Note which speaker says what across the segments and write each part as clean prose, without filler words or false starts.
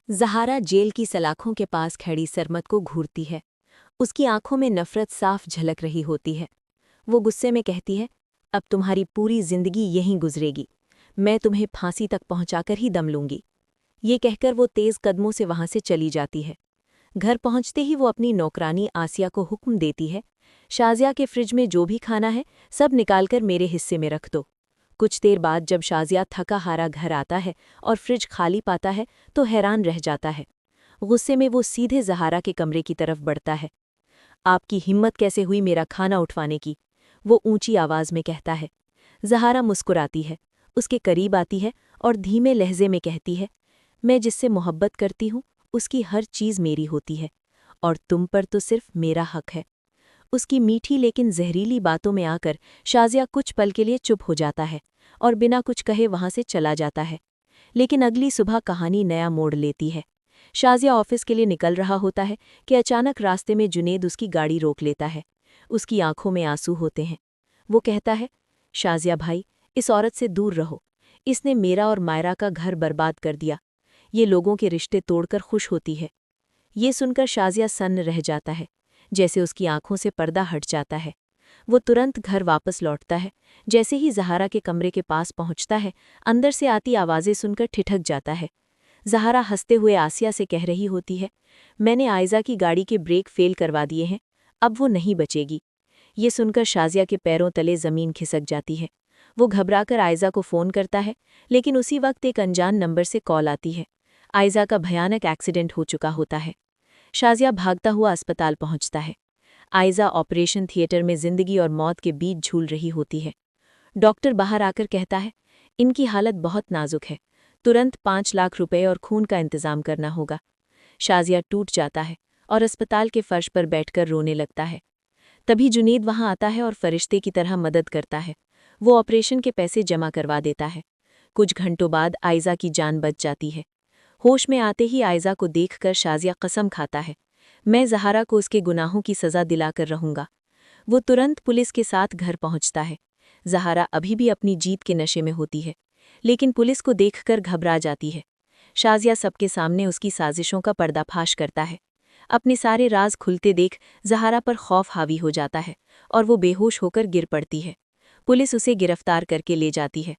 Speaker 1: ज़हारा jail की सलाखों के पास खड़ी सरमत को घूरती है। उसकी आंखों में नफरत साफ झलक रही होती है। वो गुस्से में कहती है, अब तुम्हारी पूरी जिंदगी यहीं गुजरेगी। मैं तुम्हें फांसी तक पहुंचाकर ही दम लूंगी। ये कहकर वो तेज कदमों से वहां से चली जाती है। घर पहुंचते ही वो अपनी नौकरानी आसिया को हुक्म देती है, शाजिया के फ्रिज में जो भी खाना है सब निकालकर मेरे हिस्से में रख दो। कुछ देर बाद जब शाजिया थका हारा घर आता है और फ्रिज खाली पाता है तो हैरान रह जाता है। गुस्से में वो सीधे ज़हारा के कमरे की तरफ बढ़ता है। आपकी हिम्मत कैसे हुई मेरा खाना उठवाने की? वो ऊंची आवाज में कहता है। ज़हारा मुस्कुराती है, उसके करीब आती है और धीमे लहजे में कहती है, मैं जिससे मोहब्बत करती हूँ उसकी हर चीज़ मेरी होती है और तुम पर तो सिर्फ मेरा हक है। उसकी मीठी लेकिन जहरीली बातों में आकर शाजिया कुछ पल के लिए चुप हो जाता है और बिना कुछ कहे वहां से चला जाता है। लेकिन अगली सुबह कहानी नया मोड़ लेती है। शाजिया ऑफिस के लिए निकल रहा होता है कि अचानक रास्ते में जुनेद उसकी गाड़ी रोक लेता है। उसकी आंखों में आंसू होते हैं। वो कहता है, शाजिया भाई, इस औरत से दूर रहो। इसने मेरा और मायरा का घर बर्बाद कर दिया। ये लोगों के रिश्ते तोड़कर खुश होती है। ये सुनकर शाजिया सन्न रह जाता है, जैसे उसकी आंखों से पर्दा हट जाता है। वो तुरंत घर वापस लौटता है। जैसे ही ज़हारा के कमरे के पास पहुंचता है, अंदर से आती आवाज़ें सुनकर ठिठक जाता है। ज़हारा हंसते हुए आसिया से कह रही होती है, मैंने आयज़ा की गाड़ी के ब्रेक फेल करवा दिए हैं, अब वो नहीं बचेगी। ये सुनकर शाजिया के पैरों तले ज़मीन खिसक जाती है। वो घबराकर आयज़ा को फ़ोन करता है, लेकिन उसी वक्त एक अनजान नंबर से कॉल आती है। आयज़ा का भयानक एक्सीडेंट हो चुका होता है। शाजिया भागता हुआ अस्पताल पहुंचता है। आयज़ा ऑपरेशन थिएटर में जिंदगी और मौत के बीच झूल रही होती है। डॉक्टर बाहर आकर कहता है, इनकी हालत बहुत नाजुक है, तुरंत 5 लाख रुपए और खून का इंतजाम करना होगा। शाजिया टूट जाता है और अस्पताल के फर्श पर बैठकर रोने लगता है। तभी जुनेद वहां आता है और फरिश्ते की तरह मदद करता है। वो ऑपरेशन के पैसे जमा करवा देता है। कुछ घंटों बाद आयज़ा की जान बच जाती है। होश में आते ही आयज़ा को देखकर शाजिया कसम खाता है, मैं ज़हारा को उसके गुनाहों की सज़ा दिलाकर रहूंगा। वो तुरंत पुलिस के साथ घर पहुंचता है। ज़हारा अभी भी अपनी जीत के नशे में होती है, लेकिन पुलिस को देखकर घबरा जाती है। शाजिया सबके सामने उसकी साजिशों का पर्दाफाश करता है। अपने सारे राज खुलते देख ज़हारा पर खौफ हावी हो जाता है और वो बेहोश होकर गिर पड़ती है। पुलिस उसे गिरफ्तार करके ले जाती है।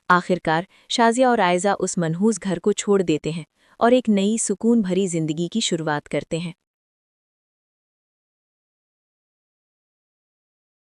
Speaker 1: आखिरकार शाजिया और आयज़ा उस मनहूस घर को छोड़ देते हैं और एक नई सुकून भरी जिंदगी की शुरुआत करते हैं।